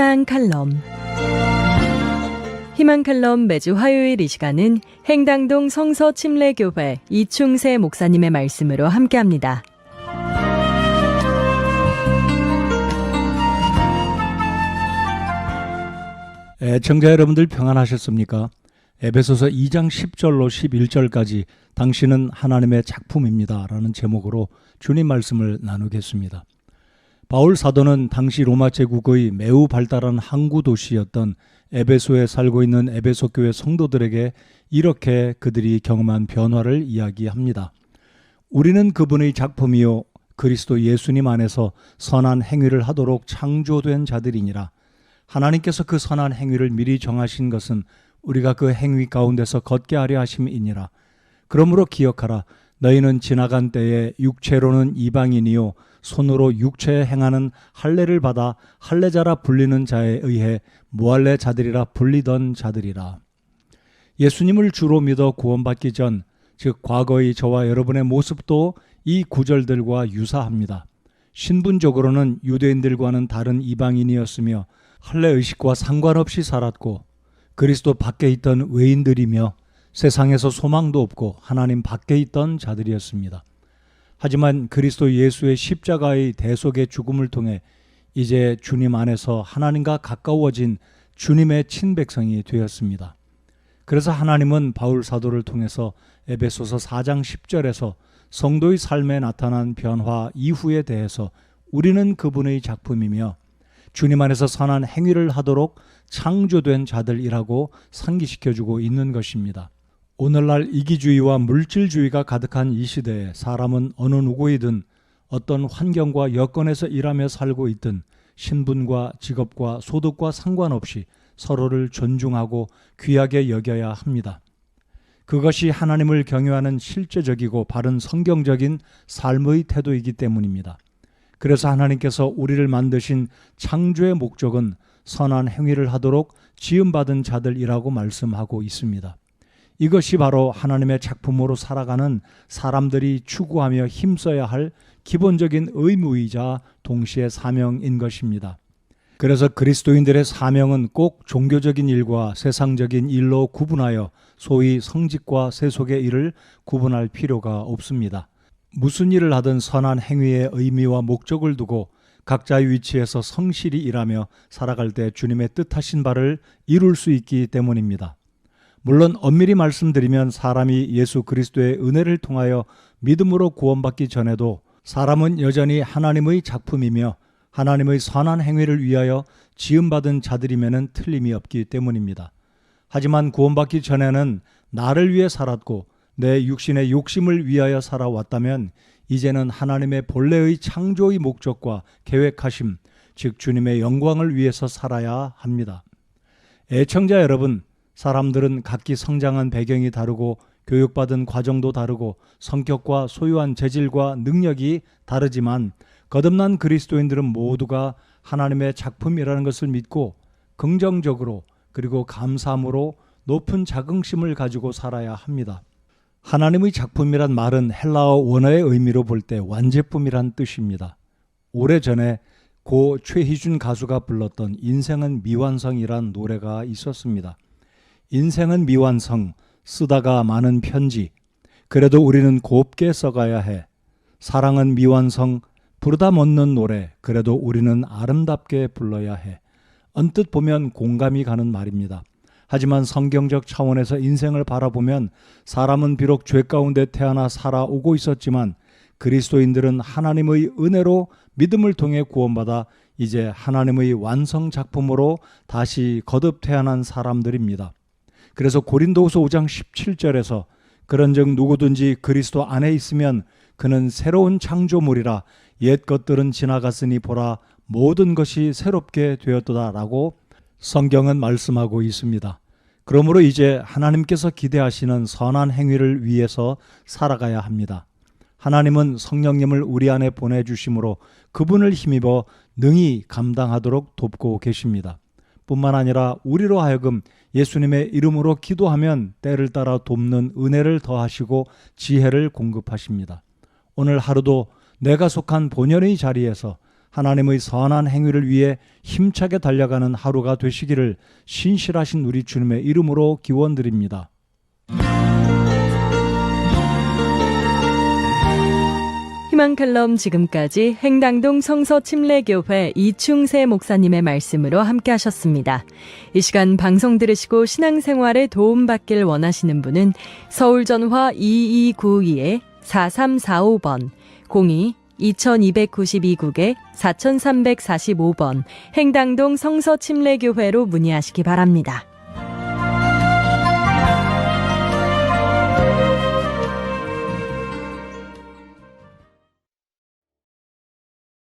희망 칼럼. 희망 칼럼 매주 화요일 이 시간은 행당동 성서침례교회 이충세 목사님의 말씀으로 함께합니다. 애청자 여러분들 평안하셨습니까? 에베소서 2장 10절로 11절까지 당신은 하나님의 작품입니다 라는 제목으로 주님 말씀을 나누겠습니다. 바울 사도는 당시 로마 제국의 매우 발달한 항구 도시였던 에베소에 살고 있는 에베소 교회 성도들에게 이렇게 그들이 경험한 변화를 이야기합니다. 우리는 그분의 작품이요 그리스도 예수님 안에서 선한 행위를 하도록 창조된 자들이니라. 하나님께서 그 선한 행위를 미리 정하신 것은 우리가 그 행위 가운데서 걷게 하려 하심이니라. 그러므로 기억하라. 너희는 지나간 때에 육체로는 이방인이요 손으로 육체에 행하는 할례를 받아 할례자라 불리는 자에 의해 무할례 자들이라 불리던 자들이라. 예수님을 주로 믿어 구원받기 전, 즉 과거의 저와 여러분의 모습도 이 구절들과 유사합니다. 신분적으로는 유대인들과는 다른 이방인이었으며 할례의식과 상관없이 살았고 그리스도 밖에 있던 외인들이며 세상에서 소망도 없고 하나님 밖에 있던 자들이었습니다. 하지만 그리스도 예수의 십자가의 대속의 죽음을 통해 이제 주님 안에서 하나님과 가까워진 주님의 친백성이 되었습니다. 그래서 하나님은 바울 사도를 통해서 에베소서 4장 10절에서 성도의 삶에 나타난 변화 이후에 대해서 우리는 그분의 작품이며 주님 안에서 선한 행위를 하도록 창조된 자들이라고 상기시켜주고 있는 것입니다. 오늘날 이기주의와 물질주의가 가득한 이 시대에 사람은 어느 누구이든 어떤 환경과 여건에서 일하며 살고 있든 신분과 직업과 소득과 상관없이 서로를 존중하고 귀하게 여겨야 합니다. 그것이 하나님을 경외하는 실제적이고 바른 성경적인 삶의 태도이기 때문입니다. 그래서 하나님께서 우리를 만드신 창조의 목적은 선한 행위를 하도록 지음받은 자들이라고 말씀하고 있습니다. 이것이 바로 하나님의 작품으로 살아가는 사람들이 추구하며 힘써야 할 기본적인 의무이자 동시에 사명인 것입니다. 그래서 그리스도인들의 사명은 꼭 종교적인 일과 세상적인 일로 구분하여 소위 성직과 세속의 일을 구분할 필요가 없습니다. 무슨 일을 하든 선한 행위의 의미와 목적을 두고 각자의 위치에서 성실히 일하며 살아갈 때 주님의 뜻하신 바를 이룰 수 있기 때문입니다. 물론 엄밀히 말씀드리면 사람이 예수 그리스도의 은혜를 통하여 믿음으로 구원받기 전에도 사람은 여전히 하나님의 작품이며 하나님의 선한 행위를 위하여 지음받은 자들이면 틀림이 없기 때문입니다. 하지만 구원받기 전에는 나를 위해 살았고 내 육신의 욕심을 위하여 살아왔다면 이제는 하나님의 본래의 창조의 목적과 계획하심, 즉 주님의 영광을 위해서 살아야 합니다. 애청자 여러분, 사람들은 각기 성장한 배경이 다르고 교육받은 과정도 다르고 성격과 소유한 재질과 능력이 다르지만 거듭난 그리스도인들은 모두가 하나님의 작품이라는 것을 믿고 긍정적으로 그리고 감사함으로 높은 자긍심을 가지고 살아야 합니다. 하나님의 작품이란 말은 헬라어 원어의 의미로 볼 때 완제품이란 뜻입니다. 오래전에 고 최희준 가수가 불렀던 인생은 미완성이란 노래가 있었습니다. 인생은 미완성, 쓰다가 많은 편지, 그래도 우리는 곱게 써가야 해. 사랑은 미완성, 부르다 멎는 노래, 그래도 우리는 아름답게 불러야 해. 언뜻 보면 공감이 가는 말입니다. 하지만 성경적 차원에서 인생을 바라보면 사람은 비록 죄 가운데 태어나 살아오고 있었지만 그리스도인들은 하나님의 은혜로 믿음을 통해 구원받아 이제 하나님의 완성 작품으로 다시 거듭 태어난 사람들입니다. 그래서 고린도후서 5장 17절에서 그런즉 누구든지 그리스도 안에 있으면 그는 새로운 창조물이라 옛 것들은 지나갔으니 보라 모든 것이 새롭게 되었도다라고 성경은 말씀하고 있습니다. 그러므로 이제 하나님께서 기대하시는 선한 행위를 위해서 살아가야 합니다. 하나님은 성령님을 우리 안에 보내주심으로 그분을 힘입어 능히 감당하도록 돕고 계십니다. 뿐만 아니라 우리로 하여금 예수님의 이름으로 기도하면 때를 따라 돕는 은혜를 더하시고 지혜를 공급하십니다. 오늘 하루도 내가 속한 본연의 자리에서 하나님의 선한 행위를 위해 힘차게 달려가는 하루가 되시기를 신실하신 우리 주님의 이름으로 기원드립니다. 희망칼럼 지금까지 행당동 성서침례교회 이충세 목사님의 말씀으로 함께 하셨습니다. 이 시간 방송 들으시고 신앙생활에 도움받길 원하시는 분은 서울전화 2292-4345번 02-2292국에 4345번 행당동 성서침례교회로 문의하시기 바랍니다.